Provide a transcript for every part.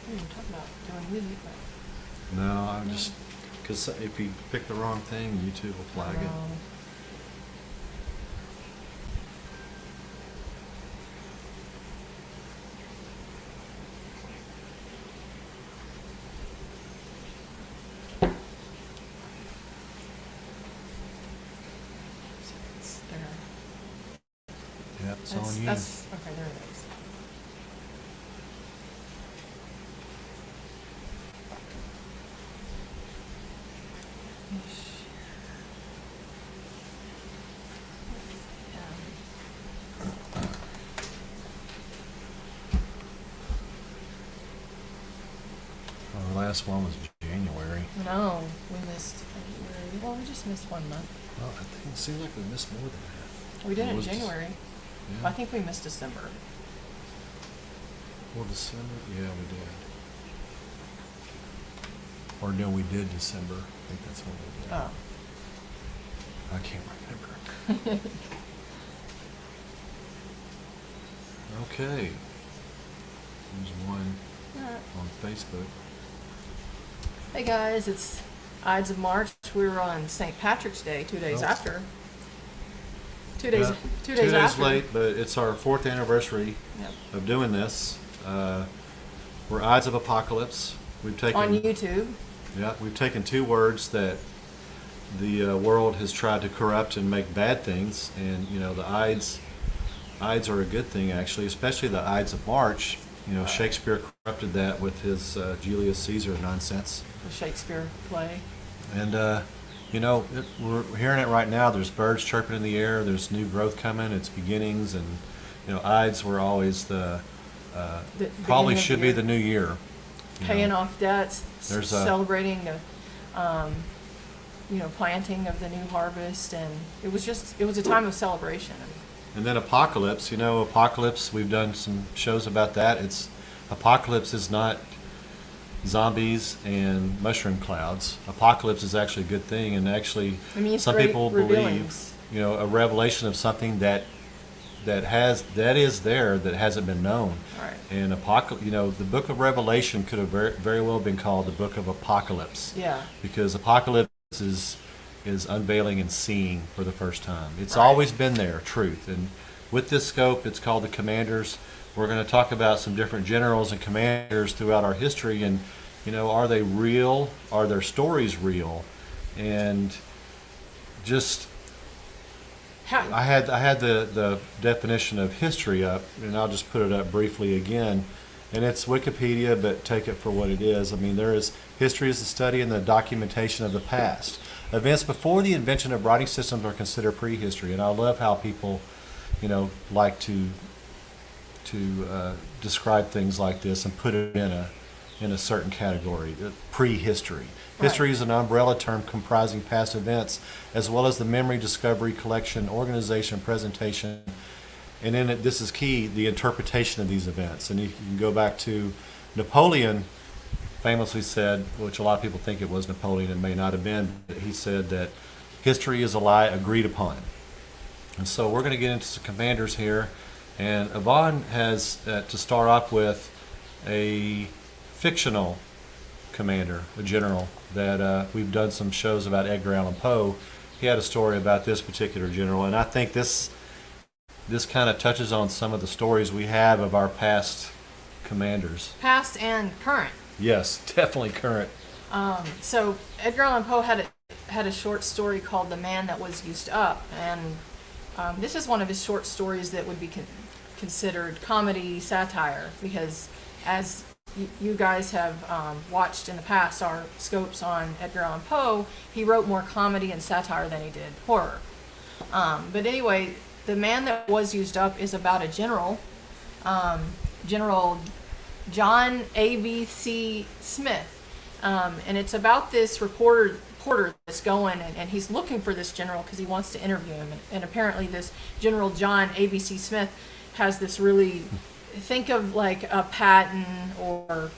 We were talking about doing music, but No, I'm just because if you pick the wrong thing, YouTube will flag it. It's there. Yep, it's on you. That's okay. There it is. The last one was January. No, we missed February. Well, we just missed 1 month. Well, I think it seems like we missed more than that. We did It in was January. Yeah. I think we missed December. Or December? Yeah, we did. Or no, we did December. I think that's what we did. Oh. I can't remember. Okay. There's one on Facebook. Hey guys, it's Ides of March. We were on St. Patrick's Day 2 days Oh. after. 2 days. Yeah, 2 days 2 days after. late, but it's our 4th anniversary Yep. of doing this. We're Ides of Apocalypse. We've taken On YouTube. Yeah, we've taken 2 words that the world has tried to corrupt and make bad things, and the Ides are a good thing actually, especially the Ides of March. Shakespeare corrupted that with his Julius Caesar nonsense. The Shakespeare play. And we're hearing it right now. There's birds chirping in the air. There's new growth coming. It's beginnings, and Ides were always the probably beginning of should the be year. the new year. Paying off debts, There's celebrating the, planting of the new harvest, and it was a time of celebration. And then apocalypse, apocalypse, we've done some shows about that. Apocalypse is not zombies and mushroom clouds. Apocalypse is actually a good thing, and actually It means some great people revealings. believe, a revelation of something that is there that hasn't been known. Right. And the book of Revelation could have very well been called the book of apocalypse. Yeah. Because apocalypse is unveiling and seeing for the first time. It's Right. always been there, truth. And with this scope, it's called the Commanders. We're going to talk about some different generals and commanders throughout our history, and are they real? Are their stories real? And just I had the definition of history up, and I'll just put it up briefly again. And it's Wikipedia, but take it for what it is. I mean, history is the study and the documentation of the past. Events before the invention of writing systems are considered prehistory, and I love how people, like to describe things like this and put it in a certain category. Prehistory. History is an umbrella term comprising past events, as well as the memory, discovery, collection, organization, presentation, and in it, this is key, the interpretation of these events. And you can go back to Napoleon. Famously said, which a lot of people think it was Napoleon, it may not have been, but he said that history is a lie agreed upon. And so we're going to get into some commanders here, and Yvonne has to start off with a fictional commander, a general, that we've done some shows about Edgar Allan Poe. He had a story about this particular general, and I think this kind of touches on some of the stories we have of our past commanders. Past and current. Yes, definitely current. So Edgar Allan Poe had a short story called "The Man That Was Used Up," and this is one of his short stories that would be considered comedy satire, because as you guys have watched in the past our scopes on Edgar Allan Poe, he wrote more comedy and satire than he did horror. But anyway, "The Man That Was Used Up" is about a general, General John A.B.C. Smith, and it's about this reporter that's going, and he's looking for this general because he wants to interview him, and apparently this General John A.B.C. Smith has this really, think of like a Patton or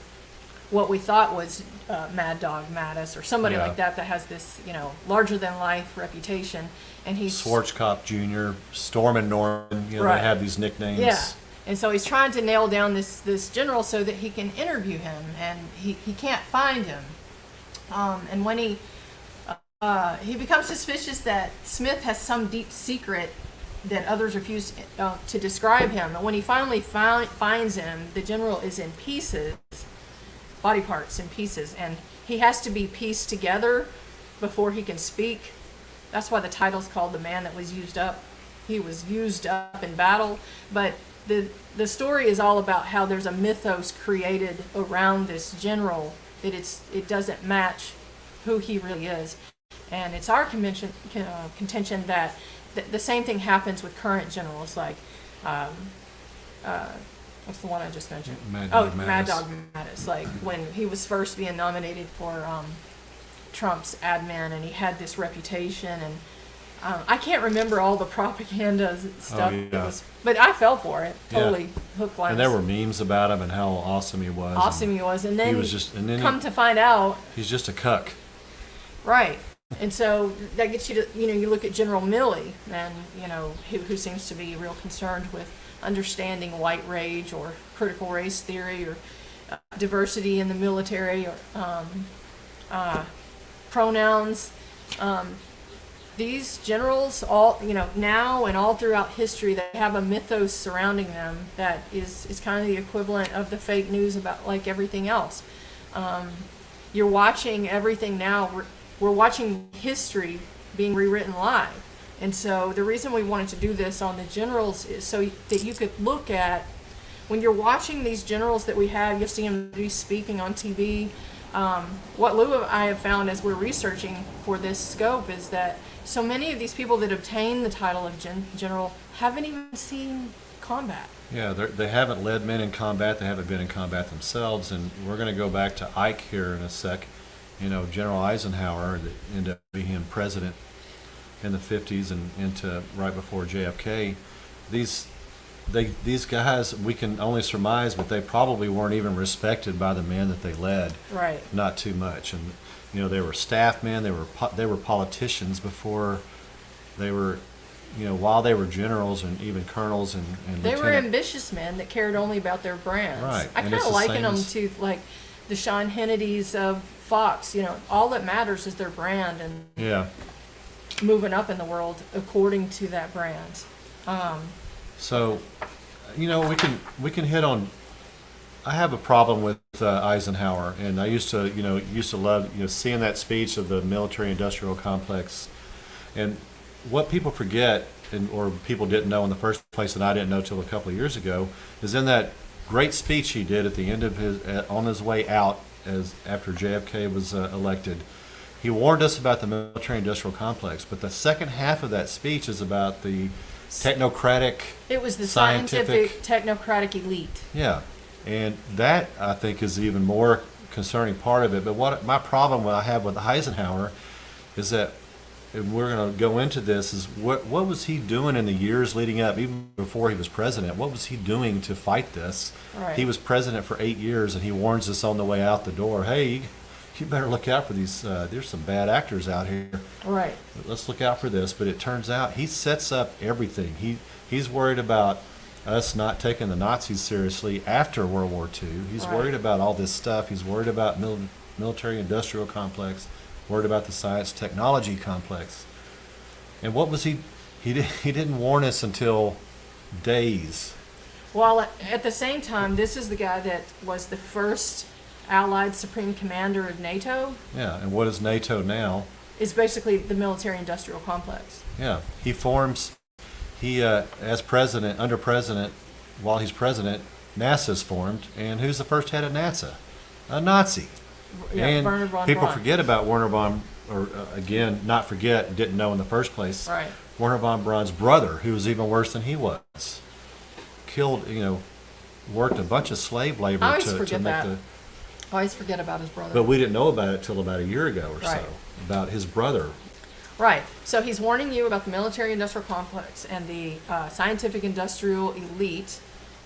what we thought was Mad Dog Mattis or somebody like that has this larger than life reputation, and he's Schwarzkopf Jr., Storm and Norman, they have these nicknames. Yeah. And so he's trying to nail down this general so that he can interview him, and he can't find him. And when he becomes suspicious that Smith has some deep secret that others refuse to describe him. And when he finally finds him, the general is in pieces, body parts in pieces, and he has to be pieced together before he can speak. That's why the title's called The Man That Was Used Up. He was used up in battle, but the story is all about how there's a mythos created around this general that it doesn't match who he really is. And it's our contention that the same thing happens with current generals, like what's the one I just mentioned? Mad Dog Mattis. Like when he was first being nominated for Trump's admin, and he had this reputation, and I can't remember all the propaganda stuff, but I fell for it. Totally hook, line. And there were memes about him and how awesome he was. And then come to find out, he's just a cuck. Right. And so that gets you to, you look at General Milley, and, who seems to be real concerned with understanding white rage or critical race theory or diversity in the military or pronouns. These generals, all now and all throughout history, they have a mythos surrounding them that is kind of the equivalent of the fake news about like everything else. You're watching everything now. We're watching history being rewritten live. And so the reason we wanted to do this on the generals is so that you could look at, when you're watching these generals that we have, you'll see them be speaking on TV. What Lou and I have found as we're researching for this scope is that so many of these people that obtain the title of general haven't even seen combat. Yeah, they haven't led men in combat. They haven't been in combat themselves. And we're going to go back to Ike here in a sec. General Eisenhower, that ended up being president in the 50s and into right before JFK. These guys, we can only surmise, but they probably weren't even respected by the men that they led. Right. Not too much. And they were staff men. They were politicians before they were, while they were generals and even colonels and they were ambitious men that cared only about their brands. Right. I kind of liken them to like the Sean Hannitys of Fox. All that matters is their brand and moving up in the world according to that brand. So, we can hit on. I have a problem with Eisenhower, and I used to love seeing that speech of the military-industrial complex, and what people forget, or people didn't know in the first place, and I didn't know till a couple of years ago, is in that great speech he did at the end of on his way out after JFK was elected. He warned us about the military-industrial complex, but the second half of that speech is about the technocratic. It was the scientific technocratic elite. Yeah, and that I think is the even more concerning part of it. But what my problem I have with Eisenhower is that, and we're going to go into this, is what was he doing in the years leading up, even before he was president? What was he doing to fight this? Right. He was president for 8 years, and he warns us on the way out the door, hey, you better look out for these, there's some bad actors out here. Right. Let's look out for this. But it turns out he sets up everything. He's worried about us not taking the Nazis seriously after World War II. He's worried about all this stuff. He's worried about military-industrial complex, worried about the science-technology complex. And what was he didn't warn us until days. Well, at the same time, this is the guy that was the first Allied Supreme Commander of Nato. Yeah, and what is Nato now? It's basically the military-industrial complex. Yeah, as president, while he's president, NASA's formed, and who's the first head of NASA? A Nazi. Yeah, and Werner von people Braun. forget about Werner von, didn't know in the first place. Right. Werner von Braun's brother, who was even worse than he was, killed, worked a bunch of slave labor I always to forget make that. I always forget about his brother. But we didn't know about it till about a year ago or so, about his brother. Right. So he's warning you about the military-industrial complex and the scientific-industrial elite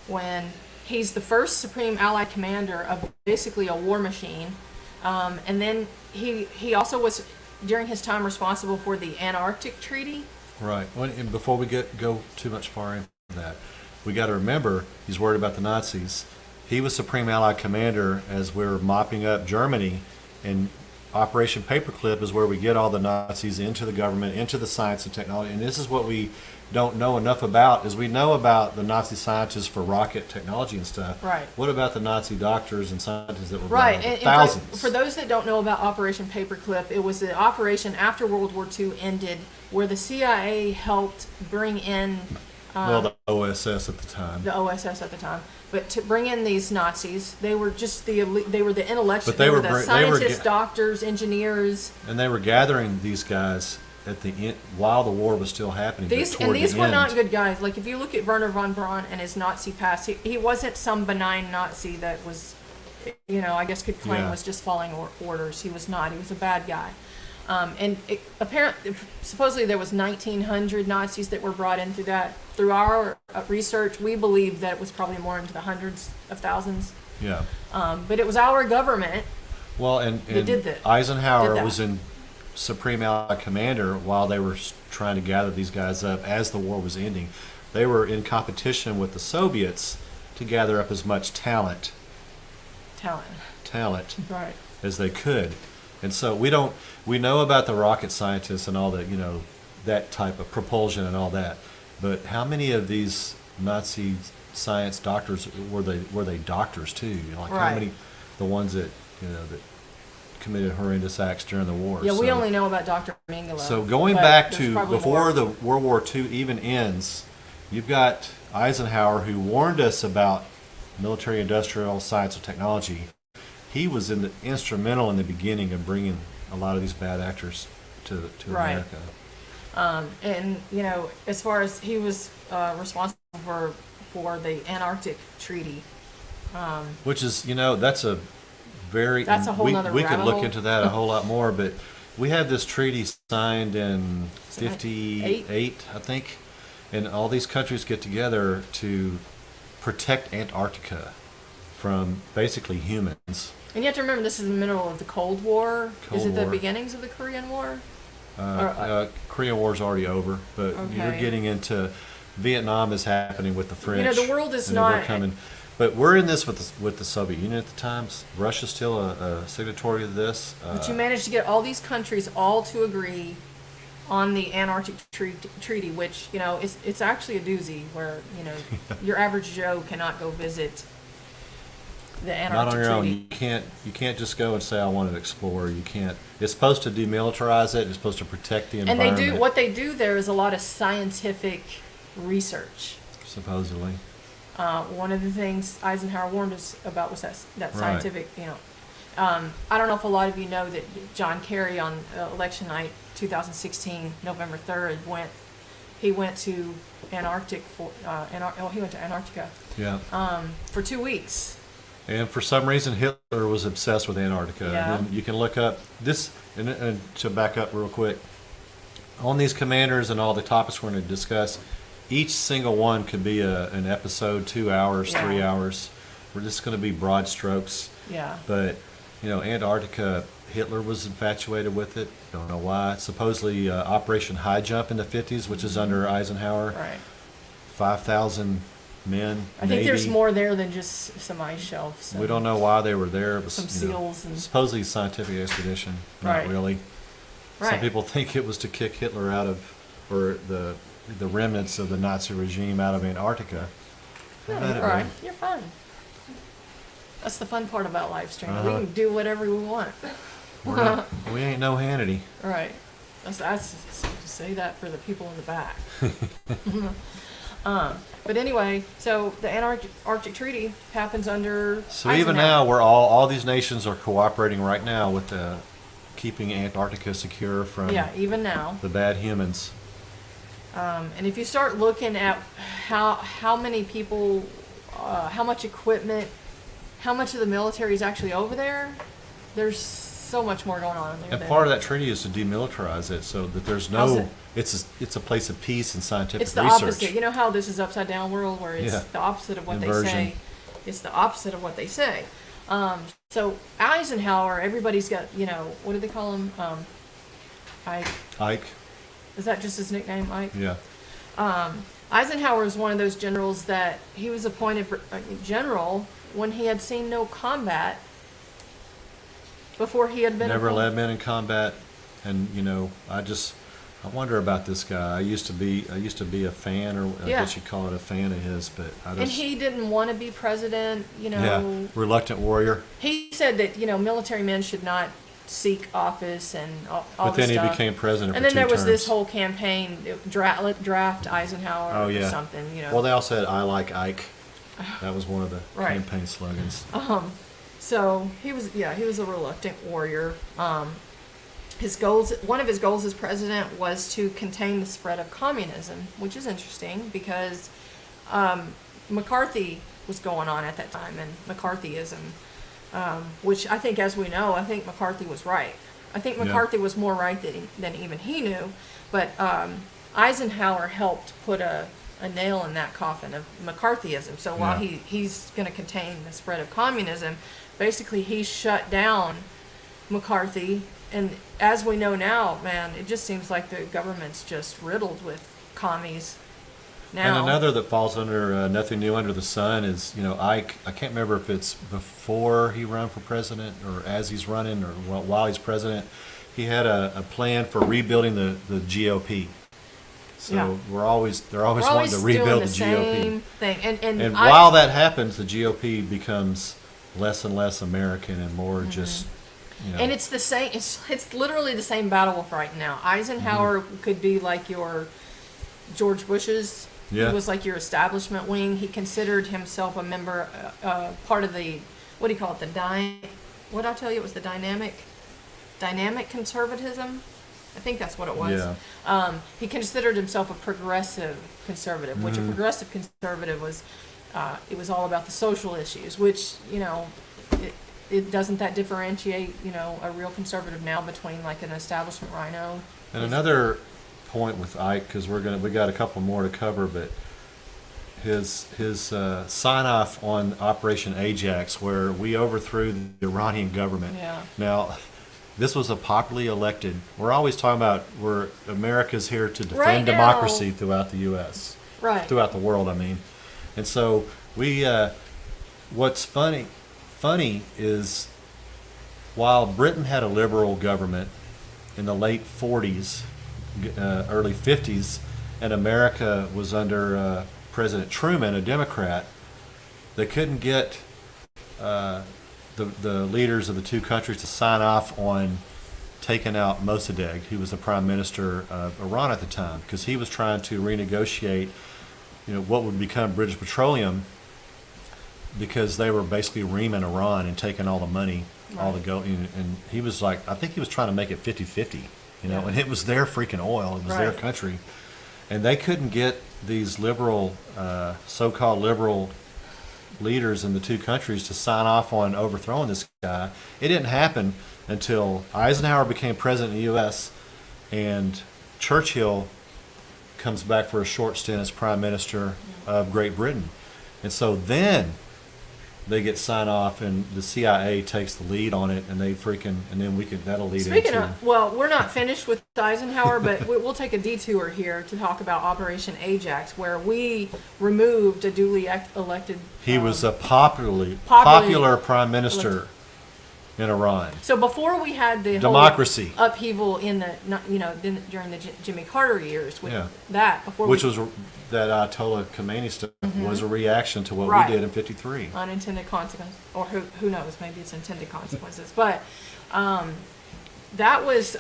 when he's the first Supreme Allied Commander of basically a war machine. And then he also was, during his time, responsible for the Antarctic Treaty. Right. And before we go too much far into that, we got to remember he's worried about the Nazis. He was Supreme Allied Commander as we were mopping up Germany, and Operation Paperclip is where we get all the Nazis into the government, into the science and technology. And this is what we don't know enough about, is we know about the Nazi scientists for rocket technology and stuff. Right. What about the Nazi doctors and scientists that were Right. brought in? And Thousands. for those that don't know about Operation Paperclip, it was an operation after World War II ended where the CIA helped bring in Well, the OSS at the time. the OSS at the time, but to bring in these Nazis. They were just the elite, they were the intellectual, But they were the they were scientists, ga- doctors, engineers. And they were gathering these guys at the end, while the war was still happening. but These toward these the were end. not good guys. Like if you look at Werner von Braun and his Nazi past, he wasn't some benign Nazi that was, I guess could claim Yeah. was just following orders. He was not. He was a bad guy. And apparently, supposedly there was 1,900 Nazis that were brought in through that. Through our research, we believe that it was probably more into the hundreds of thousands. Yeah. But it was our government. Well, and did that. Eisenhower Did that. was in Supreme Allied Commander while they were trying to gather these guys up as the war was ending. They were in competition with the Soviets to gather up as much talent Talent. Right. as they could. And so we know about the rocket scientists and all that, that type of propulsion and all that. But how many of these Nazi science doctors were they doctors too? Like Right. how many, the ones that committed horrendous acts during the war? Yeah, we So- only know about Dr. Mengele. So going but back there's to probably before more. the World War II even ends, you've got Eisenhower who warned us about military industrial science and technology. He was instrumental in the beginning of bringing a lot of these bad actors to Right. America. And as far as he was responsible for the Antarctic Treaty. Which is, that's a very... That's a whole we, nother we could rabbit look hole. into that a whole lot more, but we have this treaty signed in 58? 58, I think, and all these countries get together to protect Antarctica from basically humans. And you have to remember, this is in the middle of the Cold War. Cold Is it the War. beginnings of the Korean War? Korean War's already over, but you're Okay. getting into Vietnam is happening with the French. The world is and then we're not- coming. But we're in this with the Soviet Union at the time. Russia's still a signatory of this. But you managed to get all these countries all to agree on the Antarctic Treaty, which, it's actually a doozy where, your average Joe cannot go visit the Antarctic Not on your own. Treaty. You can't just go and say I want to explore. You can't. It's supposed to demilitarize it. It's supposed to protect the And environment. what they do there is a lot of scientific research. Supposedly. One of the things Eisenhower warned us about was that Right. scientific, I don't know if a lot of you know that John Kerry on election night 2016, November 3rd, he went to Antarctic he went to Antarctica Yeah. for 2 weeks. And for some reason, Hitler was obsessed with Antarctica. Yeah. And you can look up this, and to back up real quick, on these commanders and all the topics we're going to discuss, each single one could be an episode, 2 hours, Yeah. 3 hours. We're just going to be broad strokes. Yeah. But, Antarctica, Hitler was infatuated with it. Don't know why. Supposedly Operation High Jump in the 50s, which is under Eisenhower. Right. 5,000 men, I think there's Navy. more there than just some ice shelves. We don't know why they were there. It was, Some seals and- supposedly a scientific expedition. Right. Not really. Right. Some people think it was to kick Hitler out of, or the remnants of the Nazi regime out of Antarctica. Yeah, I bet it you're all right. would. You're fine. That's the fun part about live streaming. Uh-huh. We can do whatever we want. We ain't no Hannity. Right. That's say that for the people in the back. But anyway, so the Antarctic Treaty happens under So even Eisenhower. now, we're all these nations are cooperating right now with keeping Antarctica secure from Yeah, even now. the bad humans. And if you start looking at how many people, how much equipment, how much of the military is actually over there, there's so much more going on there. And part of that treaty is to demilitarize it, so that there's How's no. it? It's a place of peace and scientific It's the research. opposite. You know how this is upside down world where it's Yeah. the opposite of what they Inversion. say. It's the opposite of what they say. So Eisenhower, everybody's got, what do they call him? Ike. Ike. Is that just his nickname, Ike? Yeah. Eisenhower is one of those generals that he was appointed general when he had seen no combat before he had been Never appointed. led men in combat, and I wonder about this guy. I used to be a fan, or I Yeah. guess you call it a fan of his, but And he didn't want to be president, reluctant warrior. He said that, military men should not seek office and all But this then stuff. he became president And for then there 2 was this terms. whole campaign, draft Eisenhower Oh or yeah, something, Well, they also had "I like Ike." That was one of the Right. campaign slogans. So he was a reluctant warrior. One of his goals as president was to contain the spread of communism, which is interesting because McCarthy was going on at that time, and McCarthyism, which I think, as we know, I think McCarthy was right. I think McCarthy was more right than even he knew, but Eisenhower helped put a nail in that coffin of McCarthyism. So while he's going to contain the spread of communism, basically he shut down McCarthy. And as we know now, man, it just seems like the government's just riddled with commies now. And another that falls under nothing new under the sun is, Ike. I can't remember if it's before he ran for president or as he's running or while he's president. He had a plan for rebuilding the GOP. So Yeah. they're always We're wanting always to rebuild doing the GOP. same thing. And while that happens, the GOP becomes less and less American and more just, And it's the same. It's literally the same battle right now. Eisenhower could be like your George Bush's. Yeah. He was like your establishment wing. He considered himself a member, part of the, what do you call it? What did I tell you? It was the dynamic conservatism. I think that's what it was. Yeah. He considered himself a progressive conservative, which a progressive conservative was. It was all about the social issues, which it doesn't that differentiate a real conservative now between like an establishment rhino. And another point with Ike, because we got a couple more to cover, but his sign off on Operation Ajax, where we overthrew the Iranian government. Yeah. Now, this was a popularly elected. We're always talking about America's here to defend Right now- democracy throughout the U.S. Right. Throughout the world, I mean. And so what's funny is while Britain had a liberal government in the late 40s, early 50s, and America was under President Truman, a Democrat, they couldn't get the leaders of the two countries to sign off on taking out Mossadegh, who was the prime minister of Iran at the time, because he was trying to renegotiate what would become British Petroleum, because they were basically reaming Iran and taking all the money, all the gold, and he was like, I think he was trying to make it 50-50, and it was their freaking oil, it was their country, and they couldn't get these liberal, so-called liberal leaders in the two countries to sign off on overthrowing this guy. It didn't happen until Eisenhower became president of the U.S. and Churchill comes back for a short stint as prime minister of Great Britain. And so then they get signed off, and the CIA takes the lead on it, and that'll lead Speaking into. of, we're not finished with Eisenhower, but we'll take a detour here to talk about Operation Ajax, where we removed a duly elected. He was a popular prime minister in Iran. So before we had the Democracy. whole upheaval in during the Jimmy Carter years, with Which was that Ayatollah Khomeini stuff was a reaction to what we did in '53. Unintended consequences, or who knows, maybe it's intended consequences, but that was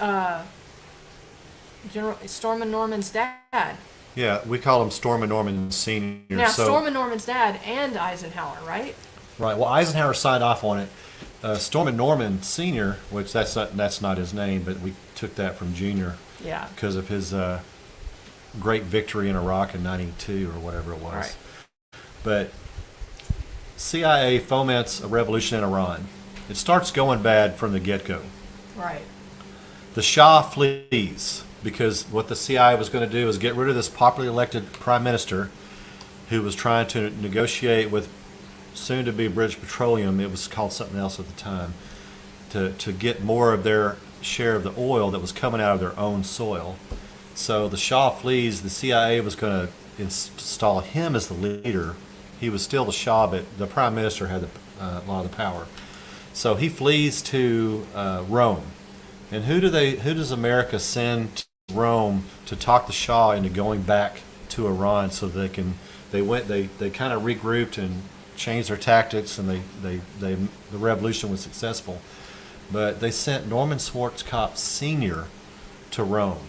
General Stormin' Norman's dad. Yeah, we call him Stormin' Norman Sr. Now, Stormin' Norman's dad and Eisenhower, right? Right. Well, Eisenhower signed off on it. Stormin' Norman Sr., which that's not his name, but we took that from Junior. Yeah. Because of his great victory in Iraq in '92 or whatever it was. Right. But CIA foments a revolution in Iran. It starts going bad from the get-go. Right. The Shah flees because what the CIA was going to do is get rid of this popularly elected prime minister who was trying to negotiate with soon-to-be British Petroleum. It was called something else at the time, to get more of their share of the oil that was coming out of their own soil. So the Shah flees. The CIA was going to install him as the leader. He was still the Shah, but the prime minister had a lot of the power. So he flees to Rome, and who does America send to Rome to talk the Shah into going back to Iran so they kind of regrouped and changed their tactics, and the revolution was successful. But they sent Norman Schwarzkopf Sr. to Rome.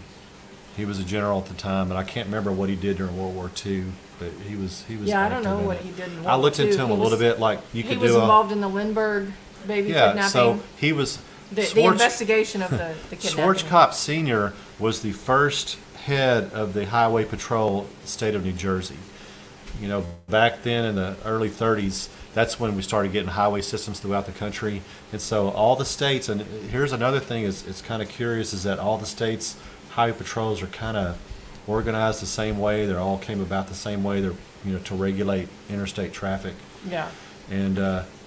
He was a general at the time, and I can't remember what he did during World War II. But he was. Yeah, I don't active know in what it. he did in World I looked War II. into him a little bit. Like you could He was involved in the Lindbergh baby kidnapping. So he was the investigation of the kidnapping. Schwarzkopf Sr. was the first head of the Highway Patrol, state of New Jersey. You know, back then in the early 30s, that's when we started getting highway systems throughout the country. And so all the states, and here's another thing is it's kind of curious, is that all the states' highway patrols are kind of organized the same way. They all came about the same way. They're, to regulate interstate traffic. Yeah. And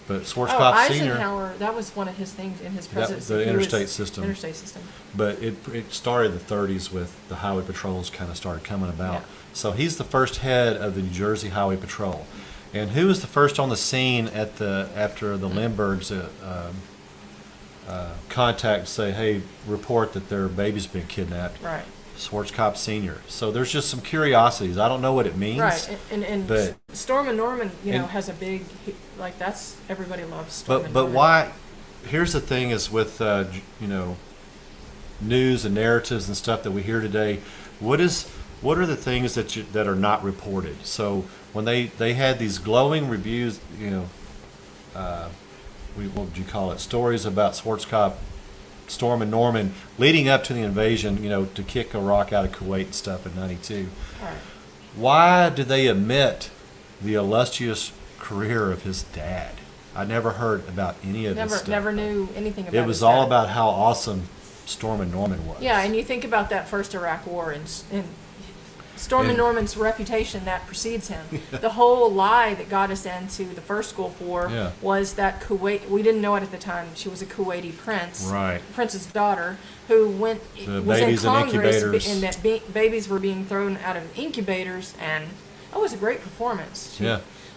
but Schwarzkopf Sr. Eisenhower, that was one of his things in his presidency. The interstate system. Interstate system. But it started in the 30s with the highway patrols kind of started coming about. Yeah. So he's the first head of the New Jersey Highway Patrol. And who was the first on the scene after the Lindberghs contact say, hey, report that their baby's been kidnapped? Right. Schwarzkopf Sr. So there's just some curiosities. I don't know what it means. Right, and but, Storm and Norman, has a big, that's, everybody loves Storm and But Norman. why, here's the thing is with, news and narratives and stuff that we hear today, what are the things that are not reported? So when they had these glowing reviews, what would you call it? Stories about Schwarzkopf, Storm and Norman leading up to the invasion, to kick Iraq out of Kuwait and stuff in '92. All right. Why did they omit the illustrious career of his dad? I never heard about any of this stuff. Never knew anything about it. It was his all dad. about how awesome Storm and Norman was. Yeah, and you think about that first Iraq War and Storm and Norman's reputation that precedes him. The whole lie that got us into the first Gulf War was that Kuwait, we didn't know it at the time, she was a Kuwaiti prince, right? Prince's daughter, who was in Congress and that babies were being thrown out of incubators, and that was a great performance.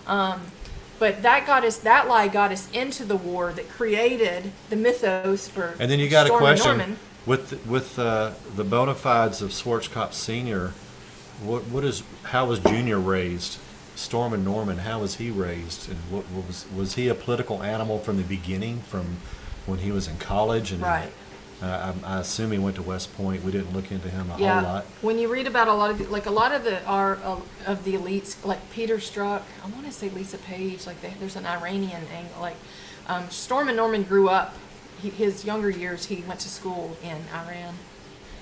But that lie got us into the war that created the mythos for And then you got Storm a question and Norman. with the bona fides of Schwarzkopf Sr. How was Junior raised? Storm and Norman, how was he raised? And what was he a political animal from the beginning, from when he was in college? And right. I assume he went to West Point. We didn't look into him a whole lot. When you read about a lot of the elites, like Peter Strzok, I want to say Lisa Page, there's an Iranian angle. Storm and Norman grew up. His younger years, he went to school in Iran.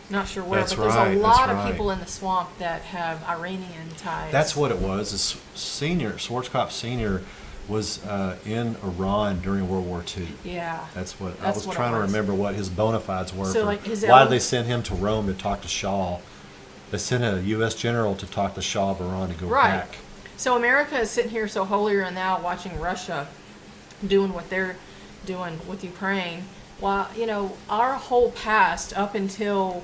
Not sure where, but there's a lot of people in the swamp that have Iranian ties. That's what it was. Schwarzkopf Sr. was in Iran during World War II. Yeah. That's what I was trying to remember what his bona fides were. So why did they send him to Rome to talk to Shah? They sent a U.S. general to talk to Shah of Iran to go back. So America is sitting here so holier than thou watching Russia doing what they're doing with Ukraine. While, our whole past up until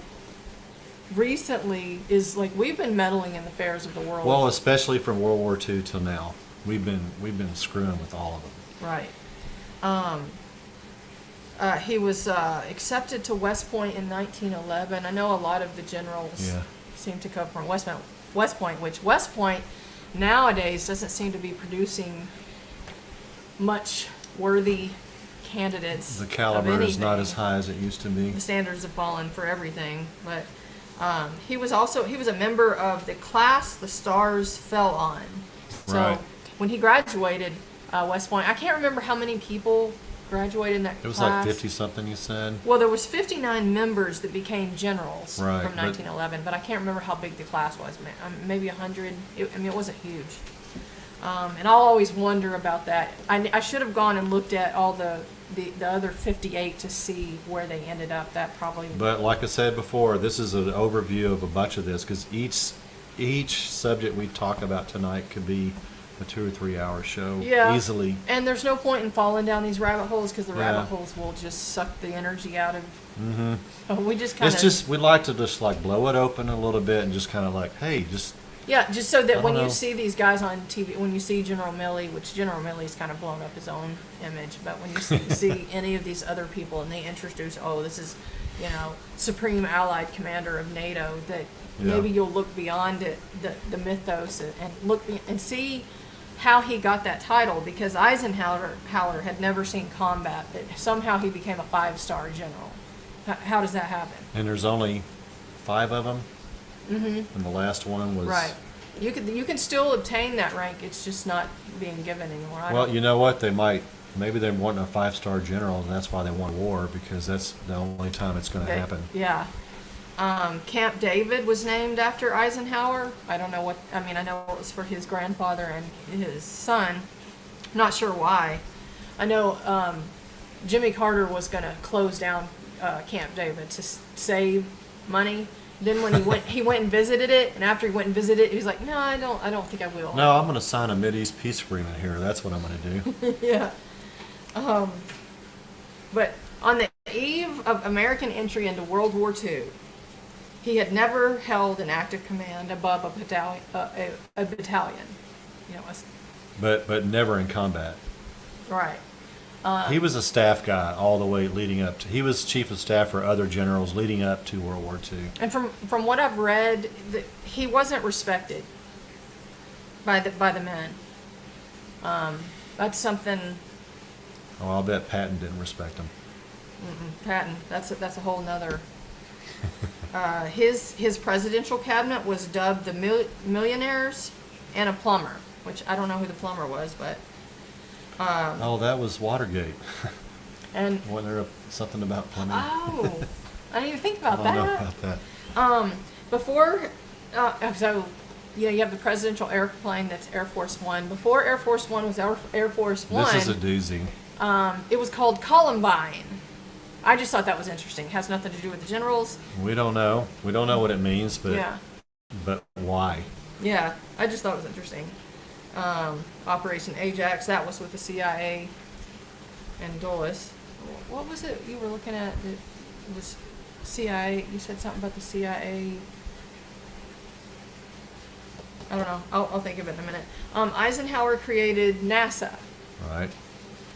recently is we've been meddling in the affairs of the world. Well, especially from World War II till now, we've been screwing with all of them. Right. He was accepted to West Point in 1911. I know a lot of the generals seem to come from West Point, which West Point nowadays doesn't seem to be producing much worthy candidates. The caliber is not as high as it used to be. The standards have fallen for everything, but he was a member of the class the stars fell on. So when he graduated West Point, I can't remember how many people graduated in that class. It was like 50 something, you said. Well, there was 59 members that became generals from Right, 1911, but I can't remember how big the class was. Maybe 100. It wasn't huge. And I'll always wonder about that. I should have gone and looked at all the other 58 to see where they ended up. That probably. But like I said before, this is an overview of a bunch of this, because each subject we talk about tonight could be a 2 or 3 hour show easily. And there's no point in falling down these rabbit holes, because the rabbit holes will just suck the energy out of. Mm-hmm. We just kind of. We like to just blow it open a little bit and just kind of hey, just Yeah, just so that I when don't you know. see these guys on TV, when you see General Milley, which General Milley's kind of blown up his own image, but when you see any of these other people and they introduce, oh, this is, Supreme Allied Commander of NATO, that Yeah. maybe you'll look beyond it, the mythos, and look and see how he got that title, because Eisenhower had never seen combat, but somehow he became a 5-star general. How does that happen? And there's only 5 of them. And the last one was Right. You can still obtain that rank. It's just not being given anymore. Well, you know what? Maybe they want a 5-star general, and that's why they want war, because that's the only time it's going to happen. Yeah. Camp David was named after Eisenhower. I don't know I know it was for his grandfather and his son. Not sure why. I know Jimmy Carter was going to close down Camp David to save money. Then when he went and visited it, and after he went and visited it, he was like, "No, I don't think I will." No, I'm going to sign a Mideast peace agreement here. That's what I'm going to do. Yeah. But on the eve of American entry into World War II, he had never held an active command above a battalion. But never in combat. Right. He was a staff guy all the way leading up to. He was chief of staff for other generals leading up to World War II. And from what I've read, he wasn't respected by the men. That's something. Oh, I'll bet Patton didn't respect him. Patton. That's a whole nother. His presidential cabinet was dubbed the Millionaires and a plumber, which I don't know who the plumber was, but. Oh, that was Watergate. And Wasn't there something about plumbing? oh, I didn't even think about I don't know that. about that. Before, so you have the presidential airplane that's Air Force One. Before Air Force One was Air Force One. This is a doozy. It was called Columbine. I just thought that was interesting. It has nothing to do with the generals. We don't know. We don't know what it means, but Yeah, but why? yeah. I just thought it was interesting. Operation Ajax, that was with the CIA and Dulles. What was it you were looking at? It was CIA. You said something about the CIA. I don't know. I'll think of it in a minute. Eisenhower created NASA. Right.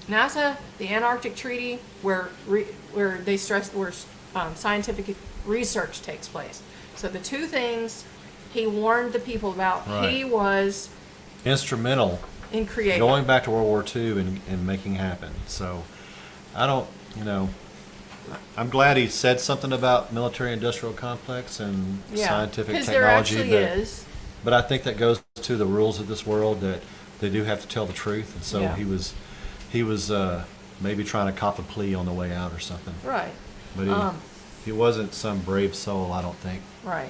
NASA, the Antarctic Treaty, where they stress where scientific research takes place. So the two things he warned the people about, Right. he was Instrumental in creating. going back to World War II and making happen. So I don't, I'm glad he said something about military-industrial complex and scientific because technology. there actually is. But I think that goes to the rules of this world that they do have to tell the truth. And so Yeah. he was maybe trying to cop a plea on the way out or something. Right. But he wasn't some brave soul, I don't think. Right.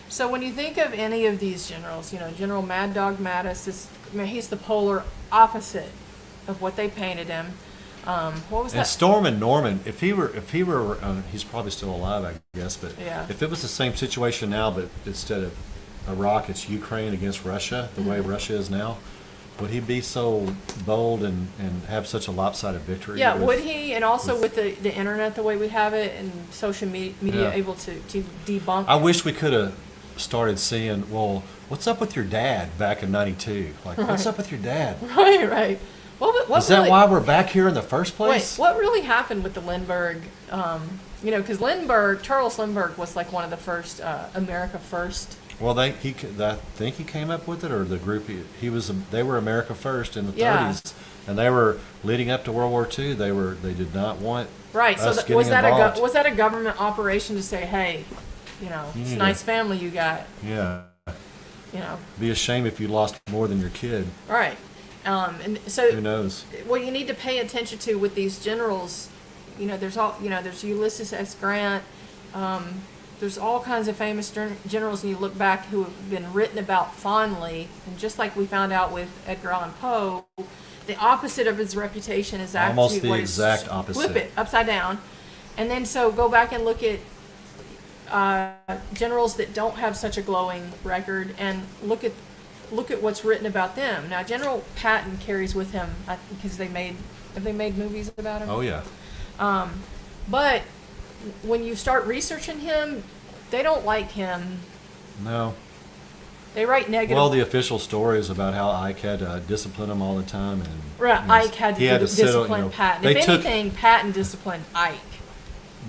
So when you think of any of these generals, General Mad Dog Mattis he's the polar opposite of what they painted him. What was And that? Storm and Norman, if he were, he's probably still alive, I guess. But Yeah. if it was the same situation now, but instead of Iraq, it's Ukraine against Russia, the way Russia is now, would he be so bold and have such a lopsided victory? Yeah, with- would he? And also with the internet the way we have it and social media Yeah. able to debunk. I wish we could have started seeing, well, what's up with your dad back in '92? Like, what's up with your dad? Right, right. What Is that really, why we're back here in the first Wait, place? what really happened with the Lindbergh? Because Charles Lindbergh was like one of the first America First. Well, I think he came up with it, or the group they were America First in the Yeah. 30s, and they were leading up to World War II. They did not want Right. us So getting was that involved. was that a government operation to say, hey, it's a need nice to- family you got, Yeah, you be a shame if you lost more than your kid. right? And so Who knows? what you need to pay attention to with these generals, there's Ulysses S. Grant. There's all kinds of famous generals, and you look back who have been written about fondly, and just like we found out with Edgar Allan Poe, the opposite of his reputation is actually Almost the what exact opposite. Flip it upside down, and then so go back and look at generals that don't have such a glowing record, and look at what's written about them. Now, General Patton carries with him because have they made movies about him? Oh yeah. But when you start researching him, they don't like him. No. They write negative. Well, the official story is about how Ike had to discipline him all the time, and Right, you know, Ike had he to sit on, discipline Patton. They If took anything, Patton disciplined Ike.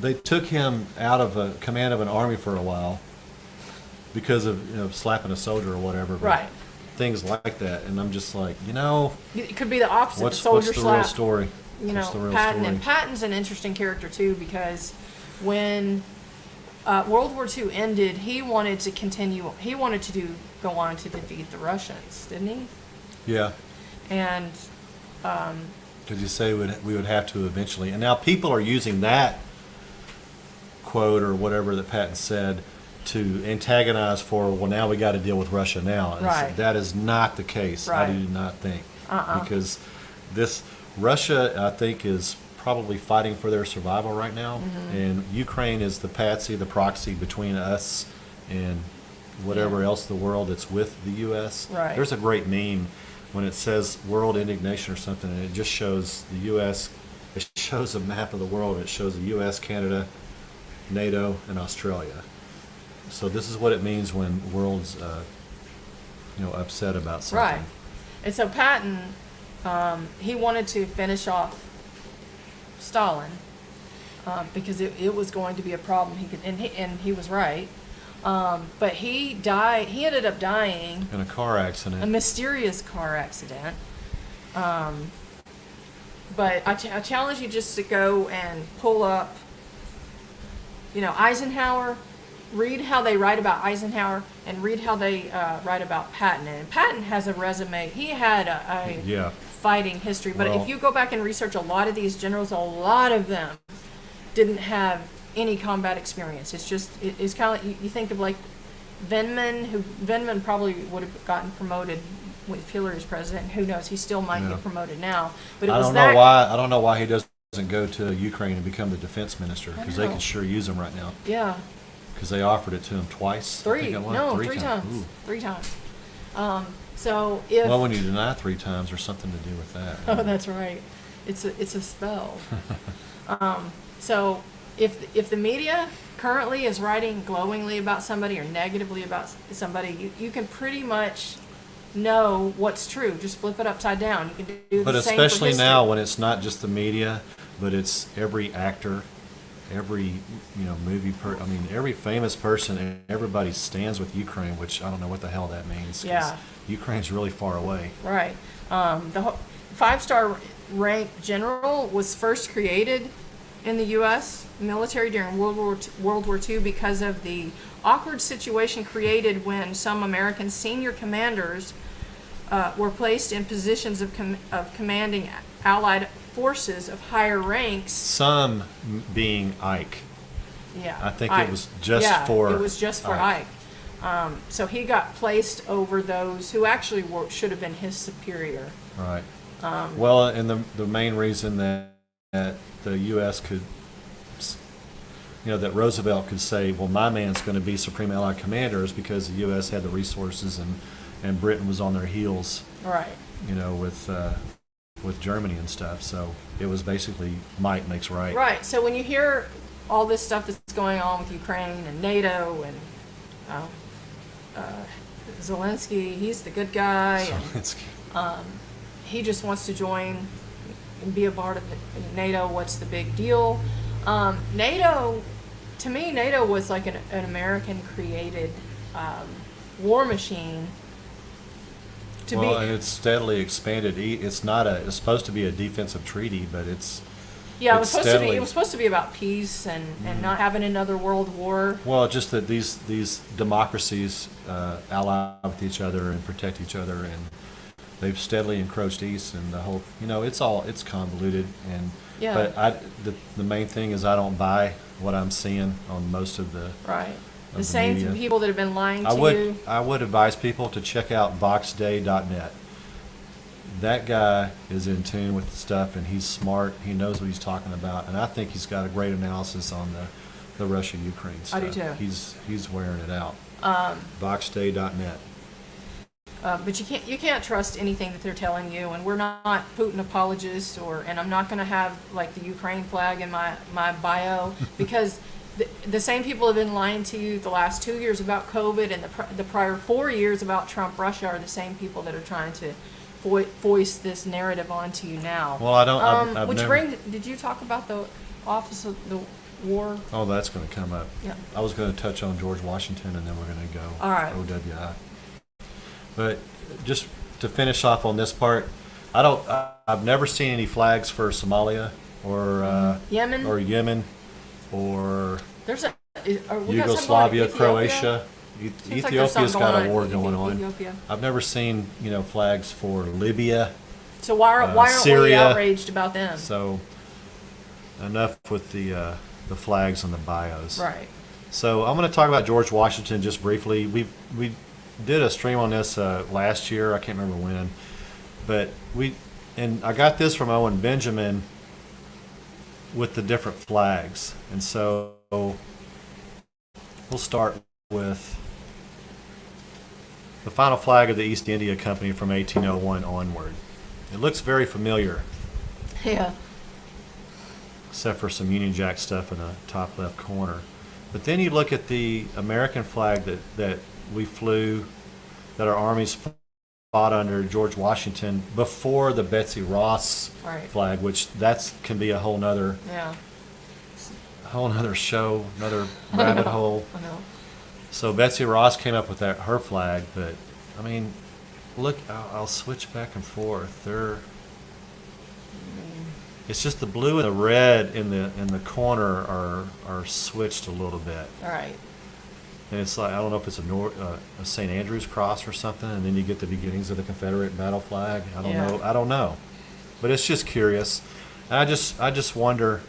they took him out of a command of an army for a while because of slapping a soldier or whatever. but Right. Things like that, and I'm just like, It could be the opposite. what's the soldier the slap, real story? What's the real Patton. story? And Patton's an interesting character too, because when World War II ended, he wanted to continue. He wanted to go on to defeat the Russians, didn't he? Yeah, And because you say we would have to eventually, and now people are using that quote or whatever that Patton said to antagonize for, well, now we got to deal with Russia now. And Right. that is not the case. Right. I do not think. Uh-uh. Because Russia, I think, is probably fighting for their survival right now. Mm-hmm. And Ukraine is the patsy, the proxy between us and whatever Yeah. else the world that's with the U.S. Right. There's a great meme when it says world indignation or something, and it just shows the U.S., it shows a map of the world. It shows the U.S., Canada, NATO, and Australia. So this is what it means when the world's, upset about something. right. And so Patton, he wanted to finish off Stalin because it was going to be a problem. And he was right. But he died. He ended up dying In a car a accident. mysterious car accident. But I challenge you just to go and pull up, Eisenhower. Read how they write about Eisenhower and read how they write about Patton. And Patton has a resume. He had a Yeah. fighting history. But Well- if you go back and research a lot of these generals, a lot of them didn't have any combat experience. It's kind of like you think of like Vindman probably would have gotten promoted with Hillary as president. Who knows? He still might Yeah. get promoted now. But it I was don't that. know why. I don't know why he doesn't go to Ukraine and become the defense minister, I because they know. could sure use him right now. Yeah, Because they offered it to him twice. I three. think it was. No, three times. Ooh. 3 times. So if Well, when you deny 3 times, there's something to do with that. oh, that's right. It's a spell. So if the media currently is writing glowingly about somebody or negatively about somebody, you can pretty much know what's true. Just flip it upside down. You can do But the same for especially history. now when it's not just the media, but it's every actor, every every famous person, and everybody stands with Ukraine, which I don't know what the hell that means. 'Cause Yeah. Ukraine's really far away. Right. The 5-star rank general was first created in the U.S. military during World War II because of the awkward situation created when some American senior commanders were placed in positions of commanding Allied forces of higher ranks. Some being Ike. Yeah, I think Ike. it was just Yeah, for it was just for Ike. Ike. So he got placed over those who actually should have been his superior. Right. Well, and the main reason that the U.S. could, that Roosevelt could say, well, my man's going to be Supreme Allied Commander is because the U.S. had the resources and Britain was on their heels, Right. with Germany and stuff. So it was basically might makes right. Right. So when you hear all this stuff that's going on with Ukraine and NATO and Zelensky, he's the good guy, So and it's he just wants to join and be a part of NATO. What's the big deal? NATO, to me, NATO was like an American-created war machine. and it's steadily expanded. It's not it's supposed to be a defensive treaty, but it's Yeah, it's steadily- it was supposed to be about peace and not having another world war. Well, just that these democracies ally with each other and protect each other, and they've steadily encroached east, and the whole it's convoluted, and Yeah. but the main thing is I don't buy what I'm seeing on most of the. Right. The the same media. people that have been lying to you. I would advise people to check out voxday.net. That guy is in tune with the stuff, and he's smart. He knows what he's talking about, and I think he's got a great analysis on the Russia-Ukraine I stuff. do too. He's wearing it out. Voxday.net. But you can't trust anything that they're telling you, and we're not Putin apologists, and I'm not going to have like the Ukraine flag in my bio because the same people have been lying to you the last 2 years about COVID and the prior 4 years about Trump Russia are the same people that are trying to voice this narrative onto you now. Well, I don't. I've which never. did you talk about the Office of the War? Oh, that's going to come up. Yeah. I was going to touch on George Washington, and then we're going to go All right. OWI. But just to finish off on this part, I've never seen any flags for Somalia or Yemen. or There's a we got something going in Yugoslavia, Ethiopia? Croatia. Seems like there's Ethiopia's something got a in war going on. Ethiopia. I've never seen flags for Libya. So why aren't we Syria. outraged about them? So enough with the flags and the bios. Right. So I'm going to talk about George Washington just briefly. We did a stream on this last year. I can't remember when, but I got this from Owen Benjamin with the different flags, and so we'll start with the final flag of the East India Company from 1801 onward. It looks very familiar, Yeah. except for some Union Jack stuff in the top left corner. But then you look at the American flag that we flew, that our armies fought under George Washington before the Betsy Ross Right. flag, which can be a whole nother show, another rabbit hole. I know. So Betsy Ross came up with her flag, but I mean, look, I'll switch back and forth. It's just the blue and the red in the corner are switched a little bit, All right. and it's like I don't know if it's a St. Andrew's cross or something, and then you get the beginnings of the Confederate battle flag. I don't know, but it's just curious. And I just wonder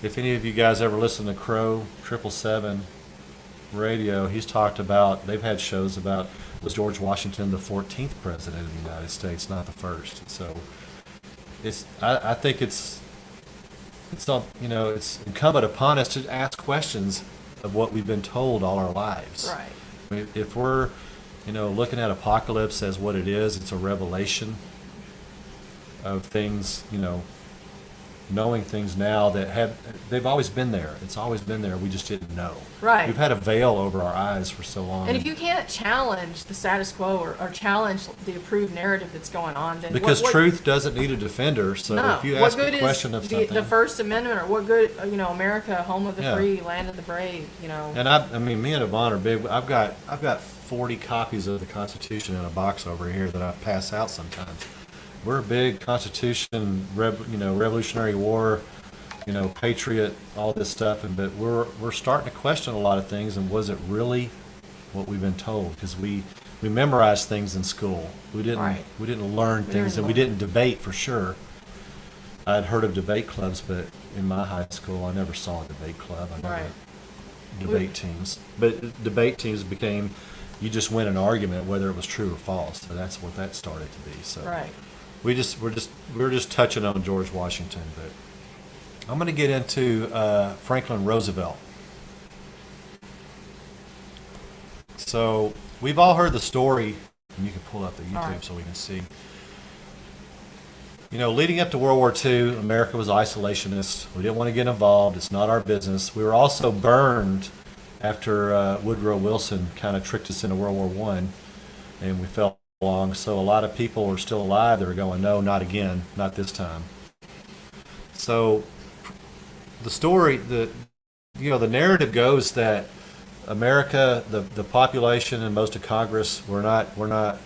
if any of you guys ever listen to Crow 777 radio. He's talked about, they've had shows about, was George Washington the 14th president of the United States, not the first. So I think it's incumbent upon us to ask questions of what we've been told all our lives. Right. I mean, if we're looking at apocalypse as what it is, it's a revelation of things, knowing things now that they've always been there. It's always been there. We just didn't know. Right. We've had a veil over our eyes for so long. And if you can't challenge the status quo or challenge the approved narrative that's going on, then because what truth doesn't need a defender. So no. if you What ask good a question of is something, the First Amendment, or what good, America, home of the Yeah. free, land of the brave, And I mean, me and Yvonne are big. I've got 40 copies of the Constitution in a box over here that I pass out sometimes. We're a big Constitution, Revolutionary War, patriot, all this stuff, but we're starting to question a lot of things. And was it really what we've been told? Because we memorized things in school. We didn't Right. we didn't learn things, and we didn't debate for sure. I'd heard of debate clubs, but in my high school, I never saw a debate club. I never Right. debate teams. But debate teams became, you just win an argument whether it was true or false. So that's what that started to be. So right. we're just touching on George Washington, but I'm going to get into Franklin Roosevelt. So we've all heard the story, and you can pull up the YouTube All right. so we can see. Leading up to World War II, America was isolationist. We didn't want to get involved. It's not our business. We were also burned after Woodrow Wilson kind of tricked us into World War I, and we fell along. So a lot of people are still alive that are going, no, not again, not this time. So the story, the narrative goes that America, the population and most of Congress were not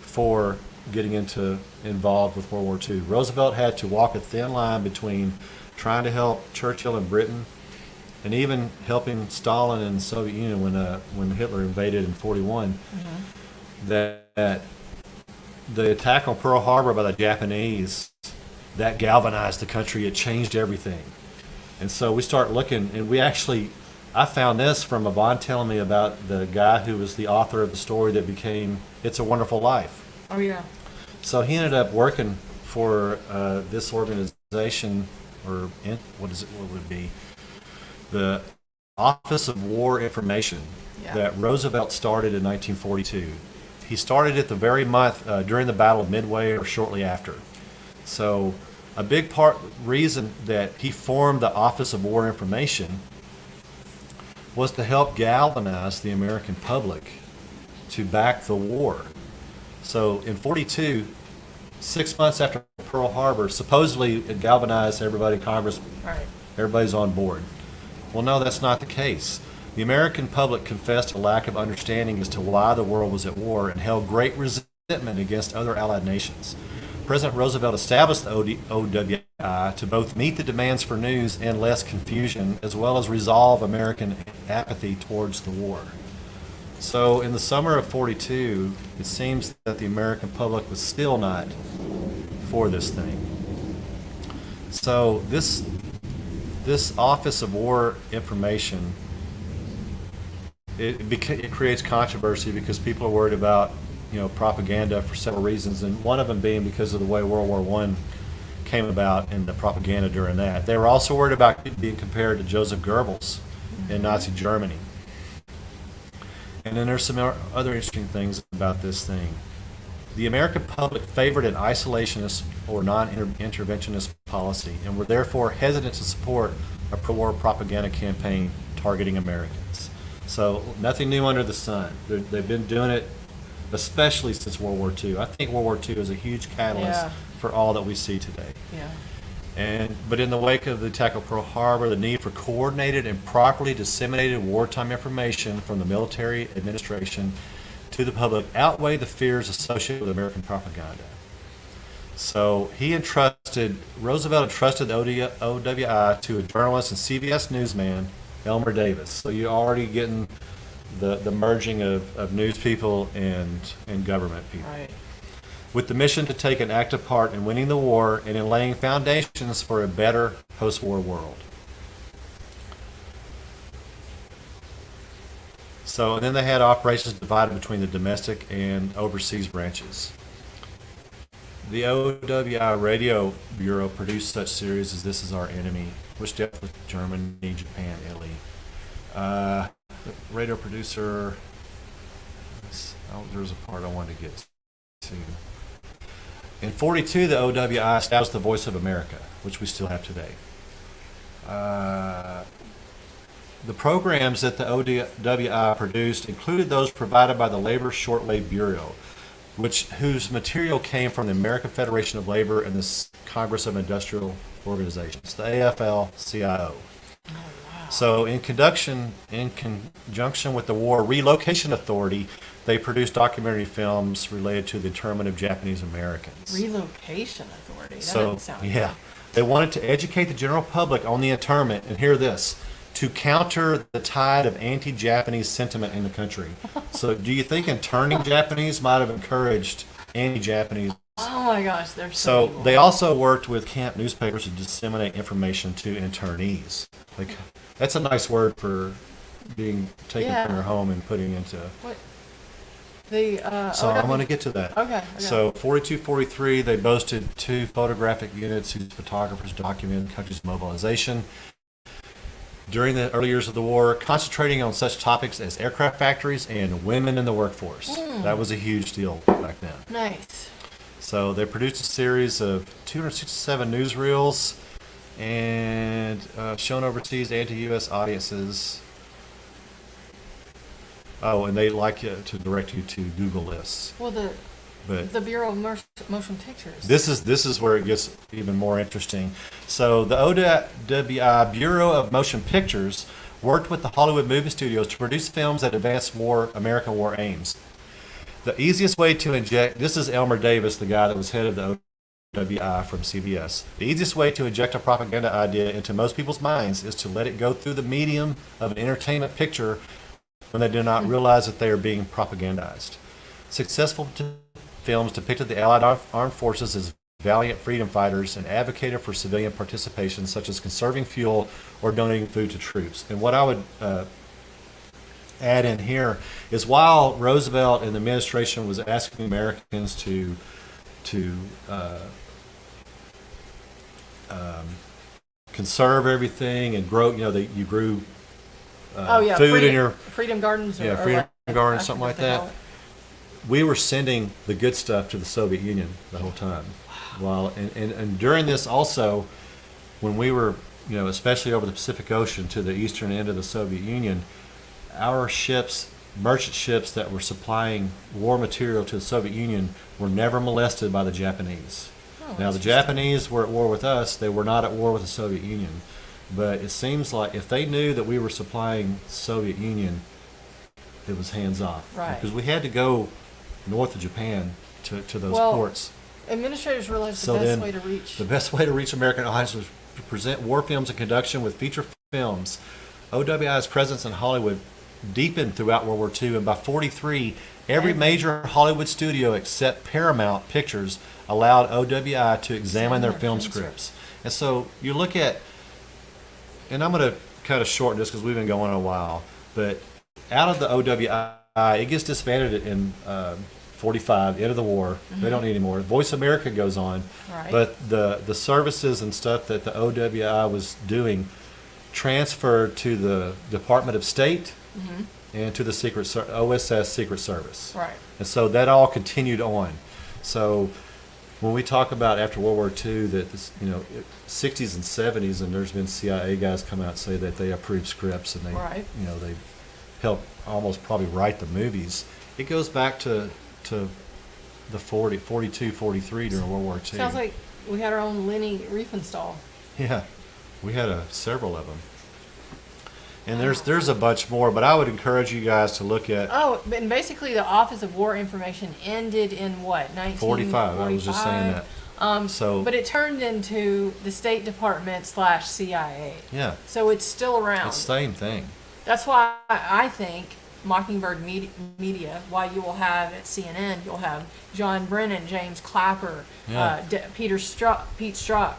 for getting involved with World War II. Roosevelt had to walk a thin line between trying to help Churchill and Britain, and even helping Stalin and the Soviet Union when Hitler invaded in 1941. Mm-hmm. That the attack on Pearl Harbor by the Japanese, that galvanized the country. It changed everything. And so we start looking, and I found this from Yvonne telling me about the guy who was the author of the story that became It's a Wonderful Life. Oh, yeah. So he ended up working for this organization, what would it be? The Office of War Information that Roosevelt started in 1942. He started it the very month during the Battle of Midway or shortly after. So a big reason that he formed the Office of War Information was to help galvanize the American public to back the war. So in 42, 6 months after Pearl Harbor, supposedly it galvanized everybody, Congress, Right. everybody's on board. Well, no, that's not the case. The American public confessed a lack of understanding as to why the world was at war and held great resentment against other Allied nations. President Roosevelt established the OWI to both meet the demands for news and less confusion, as well as resolve American apathy towards the war. So in the summer of 42, it seems that the American public was still not for this thing. So this Office of War Information, it creates controversy because people are worried about propaganda for several reasons, and one of them being because of the way World War I came about and the propaganda during that. They were also worried about being compared to Joseph Goebbels in Nazi Germany. And then there's some other interesting things about this thing. The American public favored an isolationist or non-interventionist policy and were therefore hesitant to support a pro-war propaganda campaign targeting Americans. So nothing new under the sun. They've been doing it especially since World War II. I think World War II is a huge catalyst for all that we see today. Yeah. But in the wake of the attack of Pearl Harbor, the need for coordinated and properly disseminated wartime information from the military administration to the public outweighed the fears associated with American propaganda. So Roosevelt entrusted the OWI to a journalist and CBS newsman, Elmer Davis. So you're already getting the merging of news people and government people. Right. With the mission to take an active part in winning the war and in laying foundations for a better post-war world. So, and then they had operations divided between the domestic and overseas branches. The OWI Radio Bureau produced such series as This Is Our Enemy, which dealt with Germany, Japan, Italy. The radio producer, there's a part I wanted to get to. In 42, the OWI established the Voice of America, which we still have today. The programs that the OWI produced included those provided by the Labor Shortwave Bureau, whose material came from the American Federation of Labor and the Congress of Industrial Organizations, the AFL-CIO. So in conjunction with the War Relocation Authority, they produced documentary films related to the internment of Japanese Americans. Relocation Authority. That doesn't sound good. They wanted to educate the general public on the internment, and hear this, to counter the tide of anti-Japanese sentiment in the country. So do you think interning Japanese might have encouraged anti-Japanese? Oh my gosh, they're so evil. They also worked with camp newspapers to disseminate information to internees. Like, that's a nice word for being taken from your home and putting into... What? So I'm going to get to that. Okay. So 42, 43, they boasted 2 photographic units whose photographers documented the country's mobilization during the early years of the war, concentrating on such topics as aircraft factories and women in the workforce. That was a huge deal back then. Nice. So they produced a series of 267 newsreels and shown overseas anti-U.S. audiences. Oh, and they like to direct you to Google lists. Well, the Bureau of Motion Pictures. This is where it gets even more interesting. So the OWI Bureau of Motion Pictures worked with the Hollywood movie studios to produce films that advanced American war aims. The easiest way to inject, this is Elmer Davis, the guy that was head of the OWI from CBS. The easiest way to inject a propaganda idea into most people's minds is to let it go through the medium of an entertainment picture when they do not realize that they are being propagandized. Successful films depicted the Allied armed forces as valiant freedom fighters and advocated for civilian participation, such as conserving fuel or donating food to troops. And what I would add in here is, while Roosevelt and the administration was asking Americans to conserve everything and grow, you grew food in your Freedom Gardens. Freedom Gardens, something like that. We were sending the good stuff to the Soviet Union the whole time. While and during this also, when we were, especially over the Pacific Ocean to the eastern end of the Soviet Union, our ships, merchant ships that were supplying war material to the Soviet Union, were never molested by the Japanese. Now, the Japanese were at war with us. They were not at war with the Soviet Union. But it seems like if they knew that we were supplying Soviet Union, it was hands off. Right. Because we had to go north of Japan to those Well, ports. Administrators realized So the best then, way to reach. the best way to reach American audiences was to present war films in conjunction with feature films. OWI's presence in Hollywood deepened throughout World War II, and by 1943, every major Hollywood studio except Paramount Pictures allowed OWI to examine their film scripts. And so you look at, and I'm going to kind of shorten this because we've been going a while, but out of the OWI, it gets disbanded in 45, end of the war. They don't need any more. Voice America goes on, Right. but the services and stuff that the OWI was doing transferred to the Department of State and to the OSS Secret Service. Right. And so that all continued on. So when we talk about after World War II that this, 60s and 70s, and there's been CIA guys come out and say that they approved scripts and they, Right. they helped almost probably write the movies. It goes back to the 42, 43 during World War II. Sounds like we had our own Lenny Riefenstahl. Yeah, we had several of them. And there's a bunch more, but I would encourage you guys to look at Oh, and basically the Office of War Information ended in what, 1945? 45. I was just saying that. So- but it turned into the State Department / CIA. Yeah, So it's still around. it's the same thing. That's why I think Mockingbird Media, why you will have at CNN, you'll have John Brennan, James Clapper, Yeah. Pete Strzok.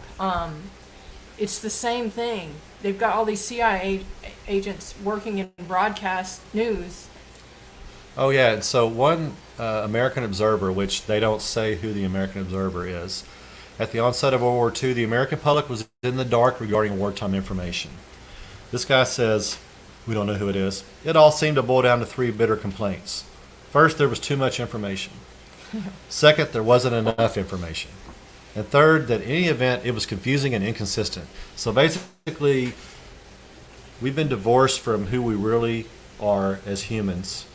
It's the same thing. They've got all these CIA agents working in broadcast news. Oh yeah, and so one American Observer, which they don't say who the American Observer is, at the onset of World War II, the American public was in the dark regarding wartime information. This guy says, we don't know who it is, it all seemed to boil down to three bitter complaints. First, there was too much information. Second, there wasn't enough information. And third, that in any event, it was confusing and inconsistent. So basically, we've been divorced from who we really are as humans,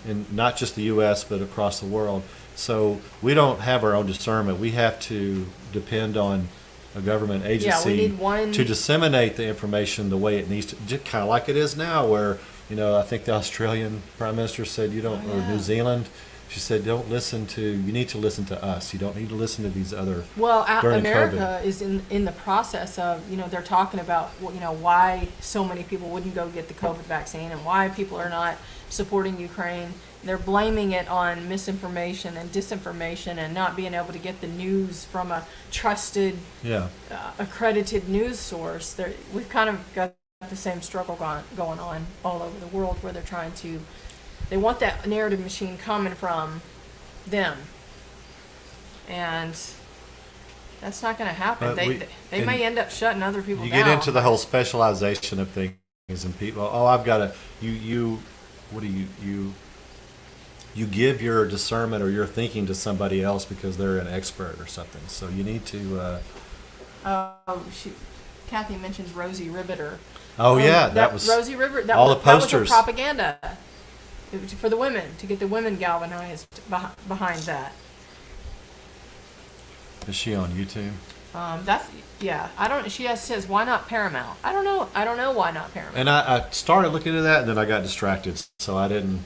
and not just the U.S., but across the world. So we don't have our own discernment. We have to depend on a government agency need one- to disseminate the information the way it needs to, just kind of like it is now, where, I think the Australian Prime Minister said, or New Zealand, she said, you need to listen to us. You don't need to listen to these other. Well, during America COVID. is in the process of, they're talking about, why so many people wouldn't go get the COVID vaccine and why people are not supporting Ukraine. They're blaming it on misinformation and disinformation and not being able to get the news from a trusted, Yeah. accredited news source. We've kind of got the same struggle going on all over the world where they're trying to. They want that narrative machine coming from them, and that's not going to happen. But They may end up shutting other people You down. get into the whole specialization of things and people. Oh, I've got to. What do you? You give your discernment or your thinking to somebody else because they're an expert or something. So you need to. Kathy mentions Rosie Riveter. Oh yeah, that was Rosie Riveter. all the That posters. was the propaganda. It was for the women, to get the women galvanized behind that. Is she on YouTube? She says, why not Paramount? I don't know why not Paramount. And I started looking at that, and then I got distracted, so I didn't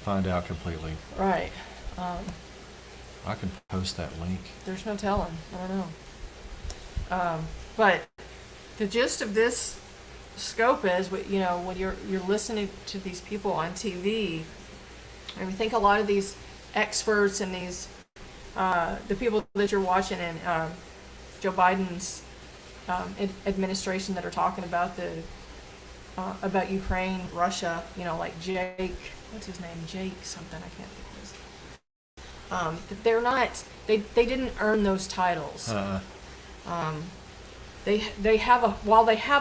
find out completely. Right. I can post that link. There's no telling. I don't know. But the gist of this scope is, when you're listening to these people on TV, and we think a lot of these experts and these the people that you're watching in Joe Biden's administration that are talking about about Ukraine, Russia, like Jake, what's his name? Jake something, I can't think of his. They're not. They didn't earn those titles. They have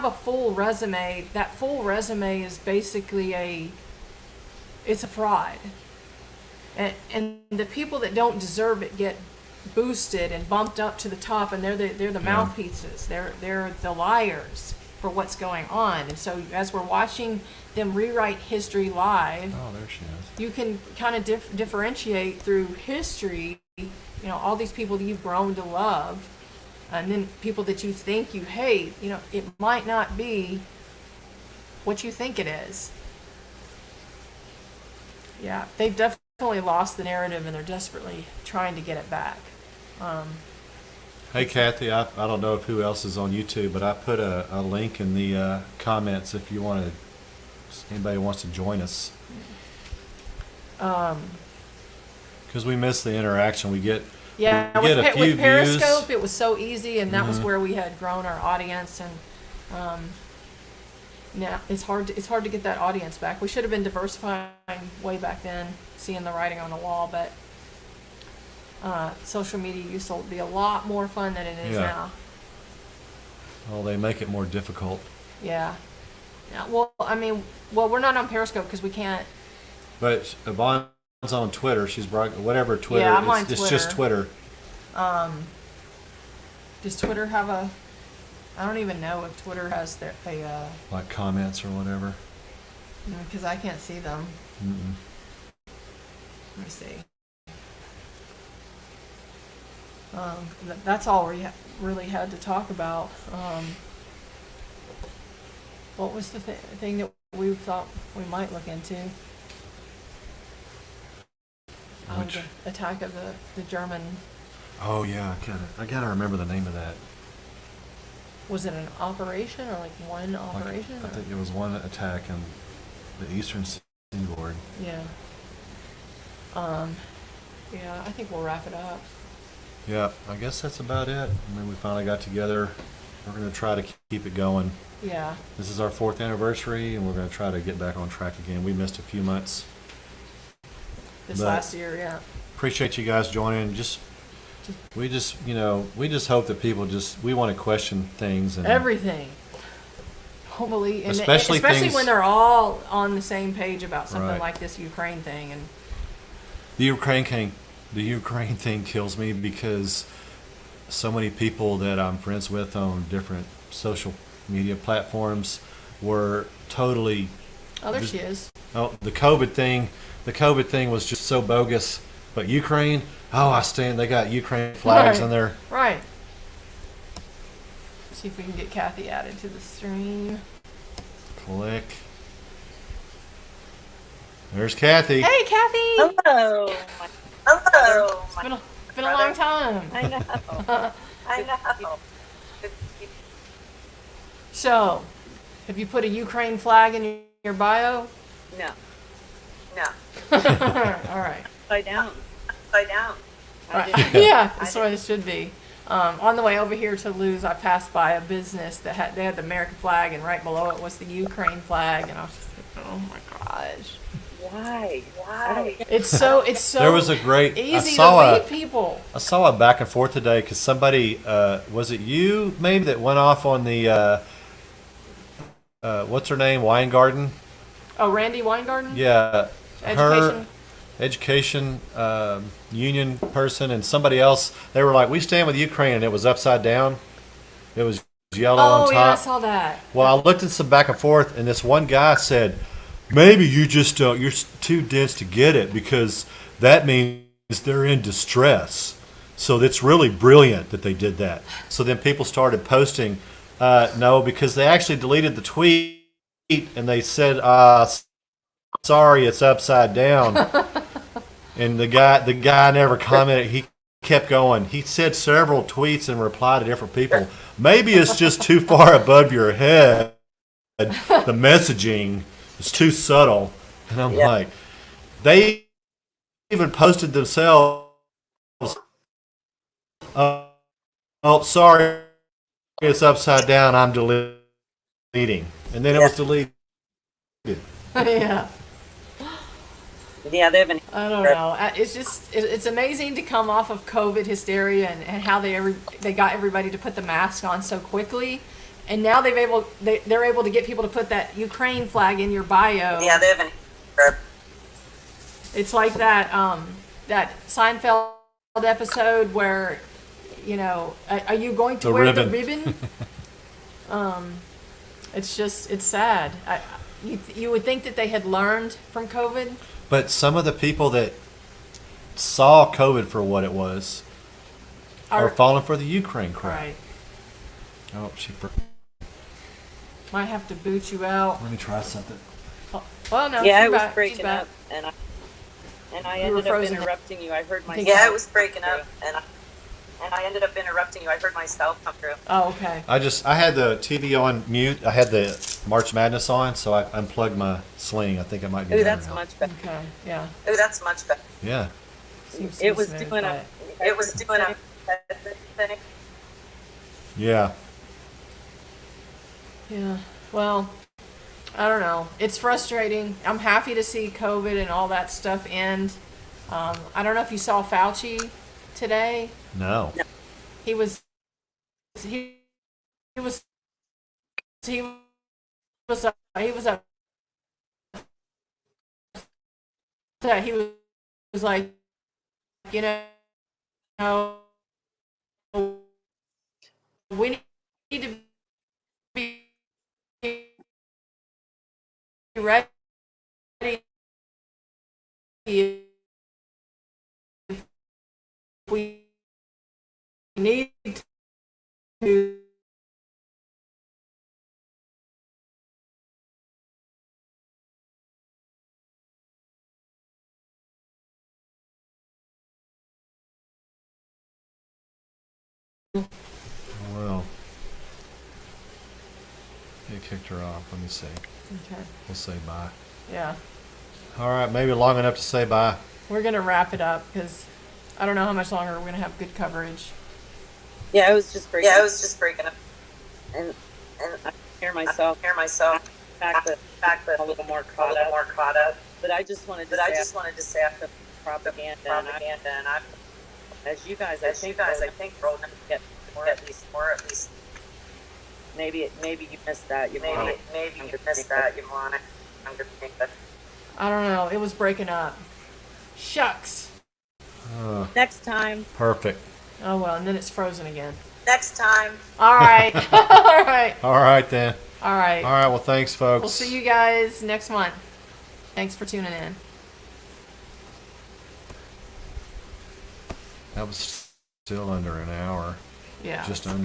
a full resume. That full resume is basically it's a fraud. And the people that don't deserve it get boosted and bumped up to the top, and they're the mouthpieces. They're the liars. for what's going on. And so as we're watching them rewrite history live, Oh, there she is. you can kind of differentiate through history, all these people that you've grown to love, and then people that you think you hate. It might not be what you think it is. Yeah, they've definitely lost the narrative, and they're desperately trying to get it back. Hey, Kathy, I don't know if who else is on YouTube, but I put a link in the comments if you want to, anybody wants to join us. Because we miss the interaction. We get Yeah, we get a few with Periscope, views. it was so easy, and that was where we had grown our audience. And now it's hard to get that audience back. We should have been diversifying way back then, seeing the writing on the wall. But social media used to be a lot more fun than it is now. Well, they make it more difficult. Yeah. Well, we're not on Periscope because we can't. But Yvonne's on Twitter. She's whatever Twitter. Yeah, I'm on it's just Twitter. Does Twitter have a? I don't even know if Twitter has Like comments or whatever. because I can't see them. Mm-mm. Let me see. That's all we really had to talk about. What was the thing that we thought we might look into? Which? The attack of the German. Oh yeah, I gotta remember the name of that. Was it an operation or like one operation? I think it was one attack in the eastern seaboard. Yeah. Yeah, I think we'll wrap it up. Yeah, I guess that's about it. We finally got together. We're going to try to keep it going. Yeah. This is our 4th anniversary, and we're going to try to get back on track again. We missed a few months. This But last year, yeah. Appreciate you guys joining. We just hope that people we want to question things and Everything. Hopefully, and Especially things- when they're all on the same page about something Right. like this Ukraine thing. And The Ukraine thing kills me because so many people that I'm friends with on different social media platforms were totally. oh, there she is. Oh, the COVID thing was just so bogus. But Ukraine, they got Ukraine flags Right. in there. Right. See if we can get Kathy added to the stream. Click. There's Kathy. Hey, Kathy. Hello. Hello. It's been a long time. I know. I know. So, have you put a Ukraine flag in your bio? No. No. All right. I don't. Right. Yeah, that's what it should be. On the way over here to Luz, I passed by a business that had the American flag, and right below it was the Ukraine flag, and I was just like, oh my gosh. Why? It's so There was a great. easy to read people. I saw a back and forth today because somebody was it you maybe that went off on the what's her name, Weingarten? Oh, Randy Weingarten? Yeah, Education. Education union person and somebody else. They were like, "We stand with Ukraine," and it was upside down. It was yellow on Oh, top. yeah, I saw that. Well, I looked at some back and forth, and this one guy said, "Maybe you just don't. You're too dense to get it because that means they're in distress." So it's really brilliant that they did that. So then people started posting, no, because they actually deleted the tweet and they said, "Sorry, it's upside down." And the guy never commented. He kept going. He said several tweets and replied to different people. Maybe it's just too far above your head. The messaging is too subtle. And I'm like, they even posted themselves. Oh, sorry, it's upside down. I'm deleting. And then it was deleted. Yeah. Yeah, they haven't. I don't know. It's amazing to come off of COVID hysteria and how they got everybody to put the mask on so quickly, and now they're able to get people to put that Ukraine flag in your bio. Yeah, they haven't. It's like that Seinfeld episode where, are you going to The wear ribbon. the ribbon? it's sad. You would think that they had learned from COVID. But some of the people that saw COVID for what it was are falling for the Ukraine crap. Right. Oh, Might have to boot you out. let me try something. Oh, well, no. Yeah, she's it was back. She's breaking back. up, and I You were ended up frozen. interrupting you. I heard myself. Yeah, it was breaking up, and I ended up interrupting you. I heard myself come through. Oh, okay. I had the TV on mute. I had the March Madness on, so I unplugged my sling. I think it might be Ooh, better that's now. much better. Okay. Yeah. Oh, that's much better. Yeah. Seems It was smooth, doing a. but- It was doing a thing. Yeah. Yeah. Well, I don't know. It's frustrating. I'm happy to see COVID and all that stuff end. I don't know if you saw Fauci today. No. He was he was he was he was up he was like, you know, we need to be ready if we need to Well, they kicked her off. Let me see. okay. We'll say bye. Yeah, All right, maybe long enough to say bye. we're gonna wrap it up because I don't know how much longer we're gonna have good coverage. Yeah, it was just breaking. Yeah, it was just breaking up, and and I hear I myself hear myself back, but but a little more a caught little up. more caught up. But I just wanted to But I say just wanted to say after propaganda, propaganda, and I, as you guys, as you guys, I think, rolled get more at least, maybe you missed that. You want maybe you missed that. You want to undertake that. I don't know. It was breaking up. Shucks. next time. Perfect. Oh well, and then it's frozen again. Next time. All right. All right. All right, then. All right. All right, well, thanks, folks. We'll see you guys next month. Thanks for tuning in. That was still under an hour. Yeah. Just under.